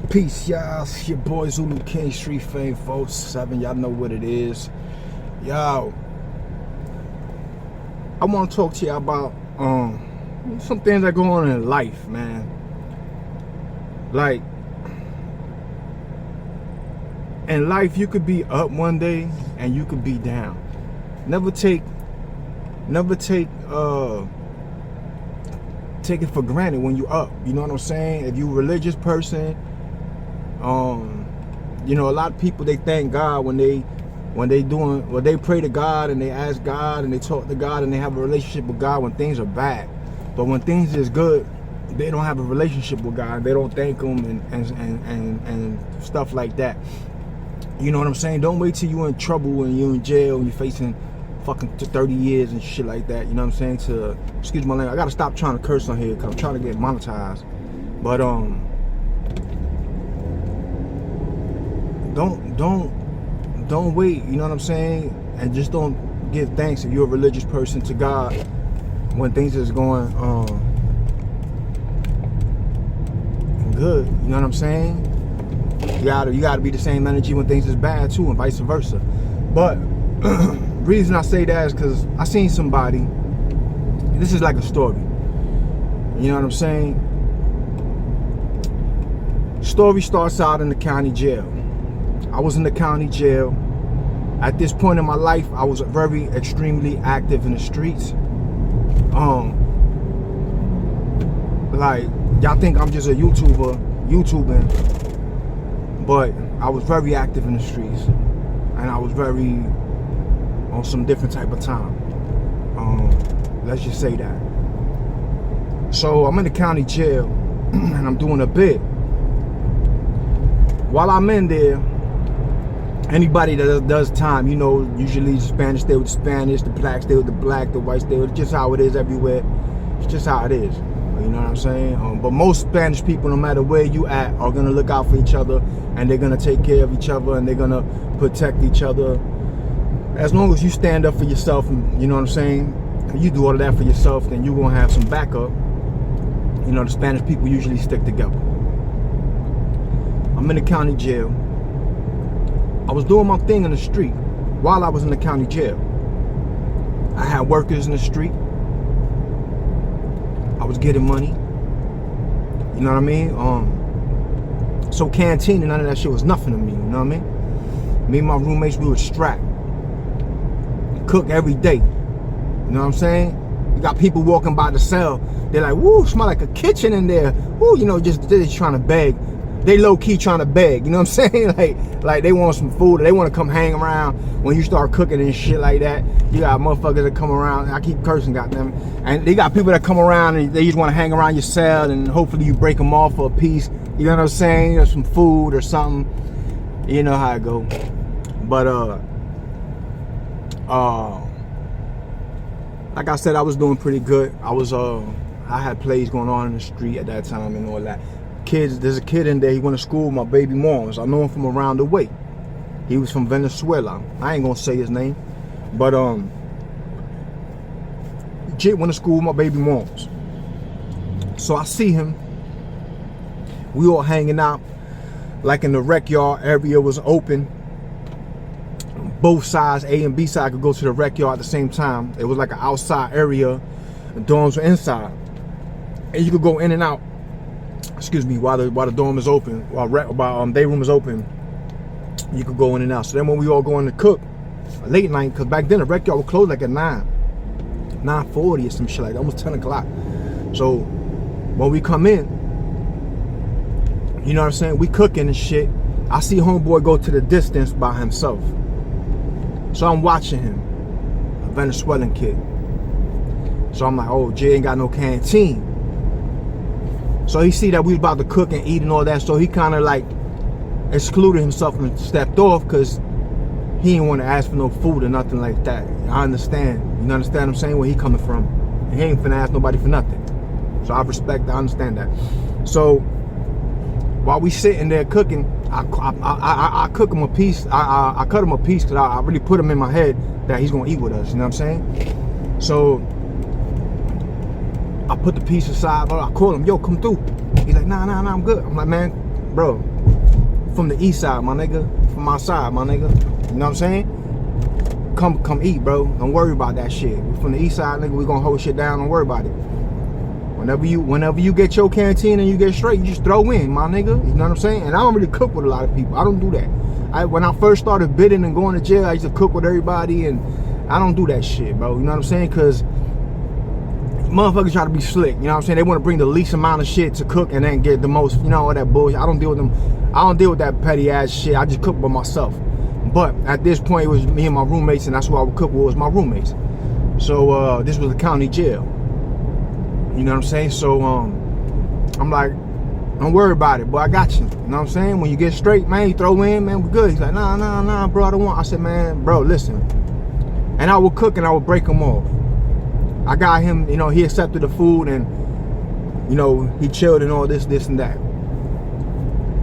Peace, y'all. It's your boy Zulu King, Street Fame 47. Y'all know what it is. Yo, I want to talk to y'all about some things that go on in life, man. Like, in life, you could be up one day and you could be down. Never take it for granted when you're up. You know what I'm saying? If you're a religious person, you know, a lot of people, they thank God when they pray to God and they ask God and they talk to God and they have a relationship with God when things are bad. But when things is good, they don't have a relationship with God. They don't thank Him and stuff like that. You know what I'm saying? Don't wait till you're in trouble and you're in jail and you're facing fucking 30 years and shit like that. You know what I'm saying? Excuse my language. I gotta stop trying to curse on here because I'm trying to get monetized. But don't wait. You know what I'm saying? And just don't give thanks if you're a religious person to God when things is going good. You know what I'm saying? You gotta be the same energy when things is bad too, and vice versa. But reason I say that is because I seen somebody. This is like a story. You know what I'm saying? Story starts out in the county jail. I was in the county jail. At this point in my life, I was very extremely active in the streets. Like, y'all think I'm just a YouTubing, but I was very active in the streets, and I was very on some different type of time. Let's just say that. So I'm in the county jail, and I'm doing a bit. While I'm in there, anybody that does time, you know, usually the Spanish stay with the Spanish, the black stay with the black, the white stay with, just how it is everywhere. It's just how it is. You know what I'm saying? But most Spanish people, no matter where you at, are gonna look out for each other, and they're gonna take care of each other, and they're gonna protect each other. As long as you stand up for yourself, and you know what I'm saying, you do all of that for yourself, then you're gonna have some backup. You know, the Spanish people usually stick together. I'm in the county jail. I was doing my thing in the street while I was in the county jail. I had workers in the street. I was getting money. You know what I mean? So canteen and none of that shit was nothing to me. You know what I mean? Me and my roommates, we would strap. Cook every day. You know what I'm saying? You got people walking by the cell. They're like, woo, smell like a kitchen in there. Woo, you know, they're just trying to beg. They low-key trying to beg, you know what I'm saying? Like they want some food, or they want to come hang around when you start cooking and shit like that. You got motherfuckers that come around, I keep cursing, goddamn. And they got people that come around and they just want to hang around your cell, and hopefully you break them off for a piece. You know what I'm saying? Or some food or something. You know how it go. But like I said, I was doing pretty good. I had plays going on in the street at that time and all that. There's a kid in there, he went to school with my baby moms. I know him from around the way. He was from Venezuela. I ain't gonna say his name. But Jit went to school with my baby moms. So I see him. We all hanging out. Like in the rec yard area was open. Both sides, A and B side, could go to the rec yard at the same time. It was like an outside area. The dorms were inside. And you could go in and out. Excuse me, while the dorm is open, while day room is open, you could go in and out. So then when we all going to cook, late night, because back then the rec yard would close like at 9:40 or some shit like that, almost 10 o'clock. So when we come in, you know what I'm saying, we cooking and shit. I see Homeboy go to the distance by himself. So I'm watching him, a Venezuelan kid. So I'm like, oh, Jay ain't got no canteen. So he see that we was about to cook and eat and all that, so he kind of like excluded himself and stepped off because he didn't want to ask for no food or nothing like that. I understand. You understand what I'm saying? Where he coming from. He ain't finna ask nobody for nothing. So I understand that. So while we sitting there cooking, I cook him a piece. I cut him a piece because I really put him in my head that he's gonna eat with us. You know what I'm saying? So I put the piece aside, but I call him, yo, come through. He's like, nah, I'm good. I'm like, man, bro, from the east side, my nigga. From my side, my nigga. You know what I'm saying? Come eat, bro. Don't worry about that shit. We from the east side, nigga. We gonna hold shit down. Don't worry about it. Whenever you get your canteen and you get straight, you just throw in, my nigga. You know what I'm saying? And I don't really cook with a lot of people. I don't do that. When I first started bidding and going to jail, I used to cook with everybody, and I don't do that shit, bro. You know what I'm saying? Because motherfuckers try to be slick. You know what I'm saying? They want to bring the least amount of shit to cook and then get the most, you know, all that bullshit. I don't deal with them. I don't deal with that petty ass shit. I just cook by myself. But at this point, it was me and my roommates, and that's who I would cook with, was my roommates. So this was the county jail. You know what I'm saying? So I'm like, don't worry about it, boy. I got you. You know what I'm saying? When you get straight, man, you throw in, man, we're good. He's like, nah, bro, I don't want. I said, man, bro, listen. And I would cook and I would break him off. I got him, you know, he accepted the food, and, you know, he chilled and all this and that.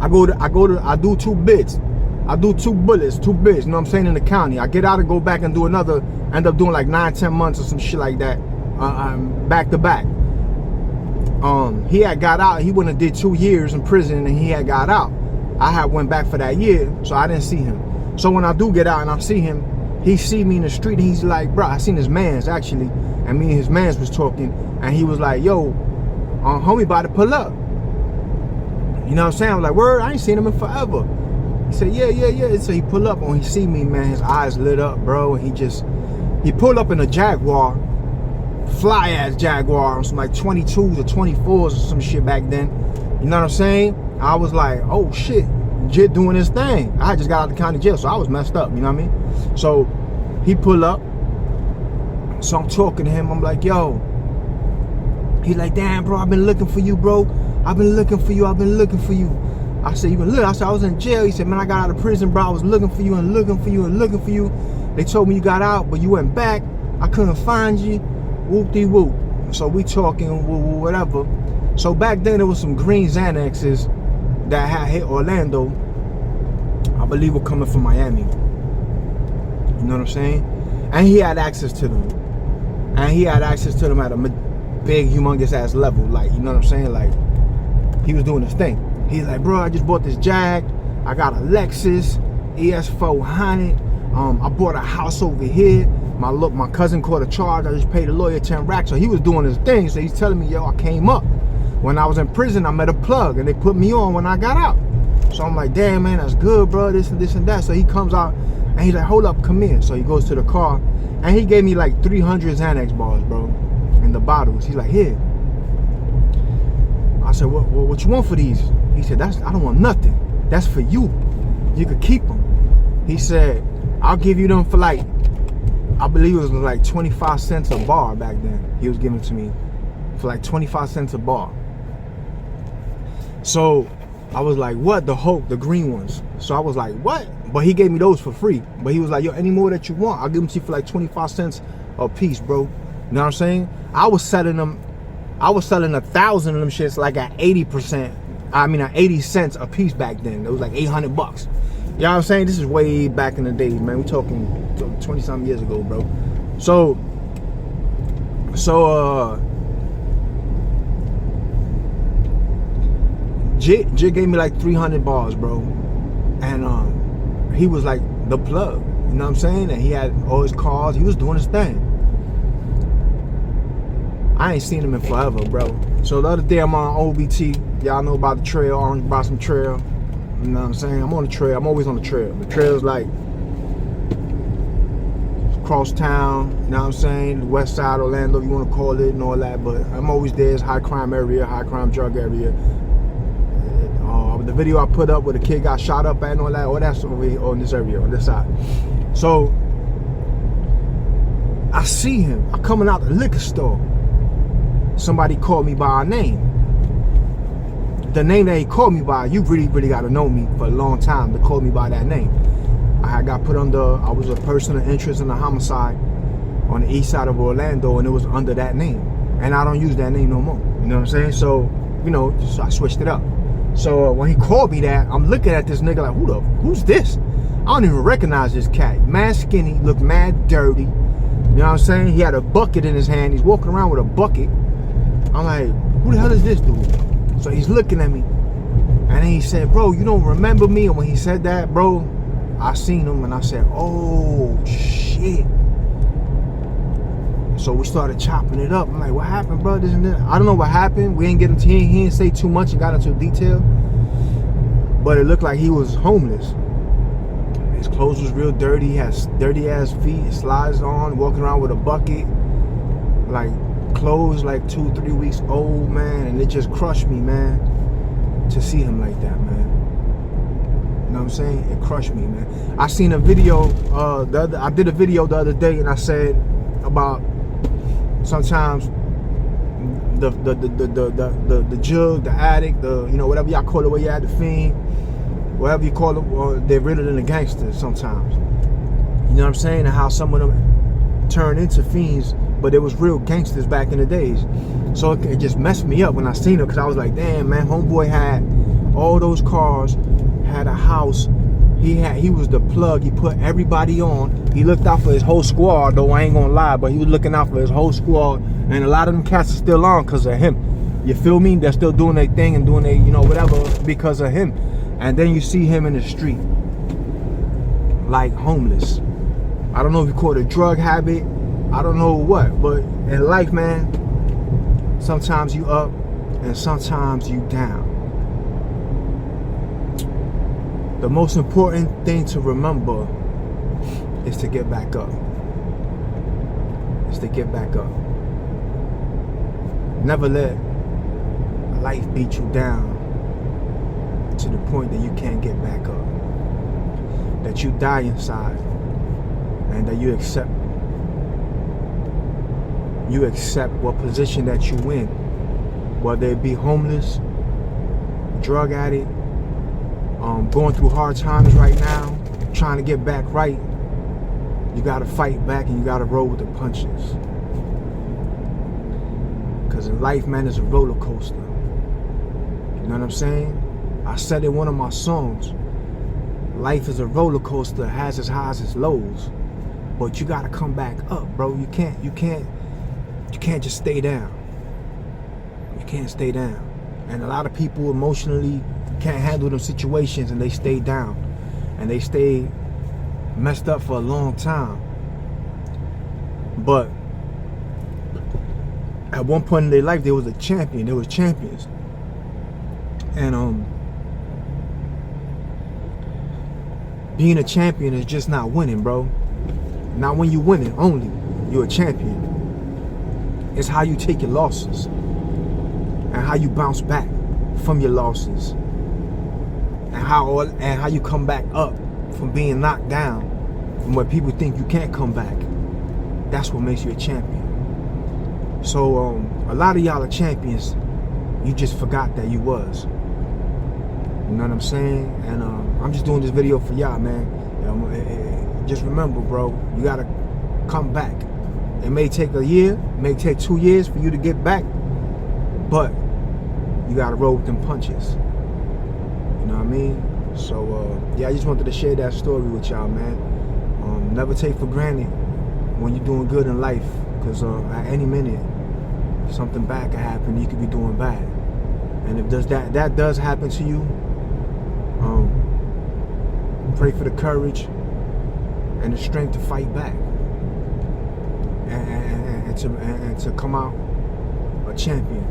I do 2 bids. I do 2 bullets, 2 bids, you know what I'm saying, in the county. I get out and go back and do another, end up doing like 9-10 months or some shit like that, back to back. He had got out. He wouldn't have did 2 years in prison, and he had got out. I had went back for that year, so I didn't see him. So when I do get out and I see him, he see me in the street, and he's like, bro, I seen his mans actually, and me and his mans was talking, and he was like, yo, homie about to pull up. You know what I'm saying? I was like, word, I ain't seen him in forever. He said, yeah. So he pull up, and when he see me, man, his eyes lit up, bro, and he pulled up in a Jaguar, fly ass Jaguar, some like 22s or 24s or some shit back then. You know what I'm saying? I was like, oh shit, Jit doing his thing. I just got out of the county jail, so I was messed up, you know what I mean? So he pull up, so I'm talking to him, I'm like, yo. He's like, damn, bro, I've been looking for you, bro. I've been looking for you. I said, you been looking? I said, I was in jail. He said, man, I got out of prison, bro. I was looking for you and looking for you and looking for you. They told me you got out, but you went back. I couldn't find you. Whoop-de-whoop. So we talking, whatever. So back then, there was some green Xanaxes that had hit Orlando. I believe were coming from Miami. You know what I'm saying? And he had access to them. And he had access to them at a big, humongous ass level. Like, you know what I'm saying? Like, he was doing his thing. He's like, bro, I just bought this Jag. I got a Lexus ES400. I bought a house over here. My cousin caught a charge. I just paid the lawyer 10 racks. So he was doing his thing. So he's telling me, yo, I came up. When I was in prison, I met a plug, and they put me on when I got out. So I'm like, damn, man, that's good, bro, this and that. So he comes out, and he's like, hold up, come in. So he goes to the car, and he gave me like 300 Xanax bars, bro, in the bottles. He's like, here. I said, what you want for these? He said, I don't want nothing. That's for you. You could keep them. He said, I'll give you them for like, I believe it was like 25 cents a bar back then. He was giving it to me for like 25 cents a bar. So I was like, what? The green ones. So I was like, what? But he gave me those for free. But he was like, yo, any more that you want, I'll give them to you for like 25 cents a piece, bro. You know what I'm saying? I was selling 1,000 of them shits like at 80%. I mean, at 80 cents a piece back then. It was like $800. You know what I'm saying? This is way back in the days, man. We're talking 20-something years ago, bro. So Jit gave me like 300 bars, bro. And he was like the plug. You know what I'm saying? And he had all his cars. He was doing his thing. I ain't seen him in forever, bro. So the other day I'm on OBT. Y'all know about the trail, Orange Blossom Trail. You know what I'm saying? I'm on the trail. I'm always on the trail. The trail's like across town, you know what I'm saying? The west side, Orlando, if you want to call it and all that. But I'm always there. It's high crime area, high crime drug area. The video I put up where the kid got shot up at and all that's over here on this area, on this side. So I see him. I'm coming out the liquor store. Somebody called me by a name. The name that he called me by, you really got to know me for a long time to call me by that name. I got put under, I was a person of interest in a homicide on the east side of Orlando, and it was under that name. And I don't use that name no more. You know what I'm saying? So, you know, so I switched it up. So when he called me that, I'm looking at this nigga like, who's this? I don't even recognize this cat. Mad skinny, looked mad dirty. You know what I'm saying? He had a bucket in his hand. He's walking around with a bucket. I'm like, who the hell is this dude? So he's looking at me. And then he said, bro, you don't remember me? And when he said that, bro, I seen him and I said, oh, shit. So we started chopping it up. I'm like, what happened, bro? This and that. I don't know what happened. We didn't get into, he didn't say too much and got into detail. But it looked like he was homeless. His clothes was real dirty. He has dirty ass feet, slides on, walking around with a bucket. Like clothes like 2-3 weeks old, man. And it just crushed me, man, to see him like that, man. You know what I'm saying? It crushed me, man. I seen a video, I did a video the other day and I said about sometimes the jug, the addict, whatever y'all call it, where you at, the fiend, whatever you call it, they're realer than the gangsters sometimes. You know what I'm saying? And how some of them turn into fiends, but it was real gangsters back in the days. So it just messed me up when I seen it, because I was like, damn, man, Homeboy had all those cars, had a house. He was the plug. He put everybody on. He looked out for his whole squad, though I ain't gonna lie, but he was looking out for his whole squad. And a lot of them cats are still on because of him. You feel me? They're still doing their thing and doing their, whatever, because of him. And then you see him in the street, like homeless. I don't know if you call it a drug habit. I don't know what, but in life, man, sometimes you up and sometimes you down. The most important thing to remember is to get back up. Is to get back up. Never let life beat you down to the point that you can't get back up. That you die inside and that you accept what position that you in. Whether it be homeless, drug addict, going through hard times right now, trying to get back right. You gotta fight back and you gotta roll with the punches. Because in life, man, is a roller coaster. You know what I'm saying? I said in one of my songs, life is a roller coaster, has its highs, its lows. But you gotta come back up, bro. You can't just stay down. You can't stay down. And a lot of people emotionally can't handle them situations and they stay down. And they stay messed up for a long time. But at one point in their life, there was a champion. There was champions. And being a champion is just not winning, bro. Not when you winning only. You're a champion. It's how you take your losses and how you bounce back from your losses, and how you come back up from being knocked down, from what people think you can't come back. That's what makes you a champion. So a lot of y'all are champions. You just forgot that you was. You know what I'm saying? And I'm just doing this video for y'all, man. Just remember, bro, you gotta come back. It may take a year, it may take 2 years for you to get back, but you gotta roll with them punches. You know what I mean? So yeah, I just wanted to share that story with y'all, man. Never take for granted when you're doing good in life, because at any minute something bad could happen. You could be doing bad, and if that does happen to you, pray for the courage and the strength to fight back, and to come out a champion.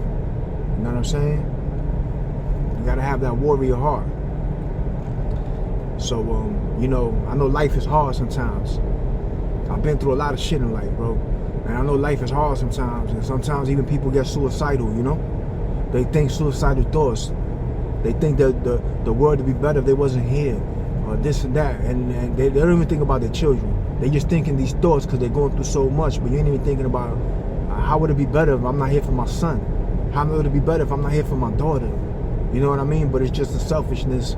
You know what I'm saying? You gotta have that warrior heart. So I know life is hard sometimes. I've been through a lot of shit in life, bro, and I know life is hard sometimes. And sometimes even people get suicidal. They think suicidal thoughts. They think that the world would be better if they wasn't here, or this and that, and they don't even think about their children. They just thinking these thoughts because they're going through so much, but you ain't even thinking about how would it be better if I'm not here for my son? How would it be better if I'm not here for my daughter? You know what I mean? But it's just the selfishness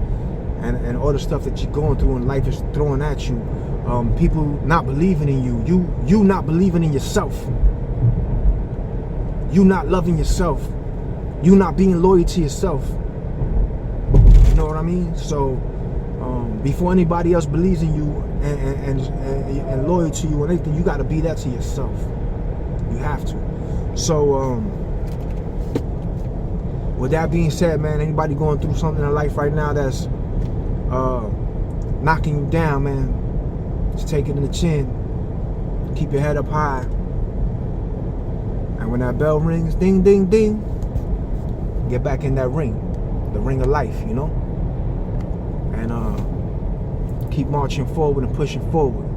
and all the stuff that you're going through and life is throwing at you. People not believing in you. You not believing in yourself. You not loving yourself. You not being loyal to yourself. You know what I mean? So before anybody else believes in you and loyal to you or anything, you got to be that to yourself. You have to. So with that being said, man, anybody going through something in life right now that's knocking you down, man, just take it in the chin. Keep your head up high. And when that bell rings, ding, ding, ding, get back in that ring. The ring of life, you know? And keep marching forward and pushing forward.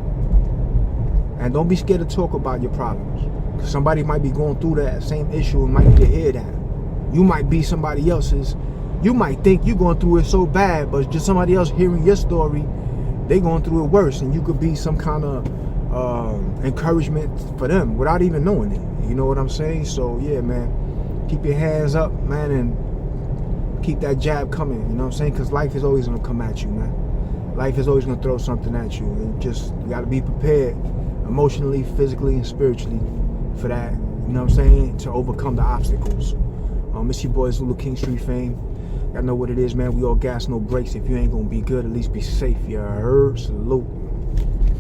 And don't be scared to talk about your problems. Because somebody might be going through that same issue and might need to hear that. You might be somebody else's. You might think you're going through it so bad, but just somebody else hearing your story, they going through it worse. And you could be some kind of encouragement for them without even knowing it. You know what I'm saying? So yeah, man, keep your hands up, man, and keep that jab coming. You know what I'm saying? Because life is always going to come at you, man. Life is always going to throw something at you. And you got to be prepared emotionally, physically, and spiritually for that. You know what I'm saying? To overcome the obstacles. It's your boy Zulu King Street Fame. Y'all know what it is, man. We all gas, no brakes. If you ain't going to be good, at least be safe. You heard? Salute.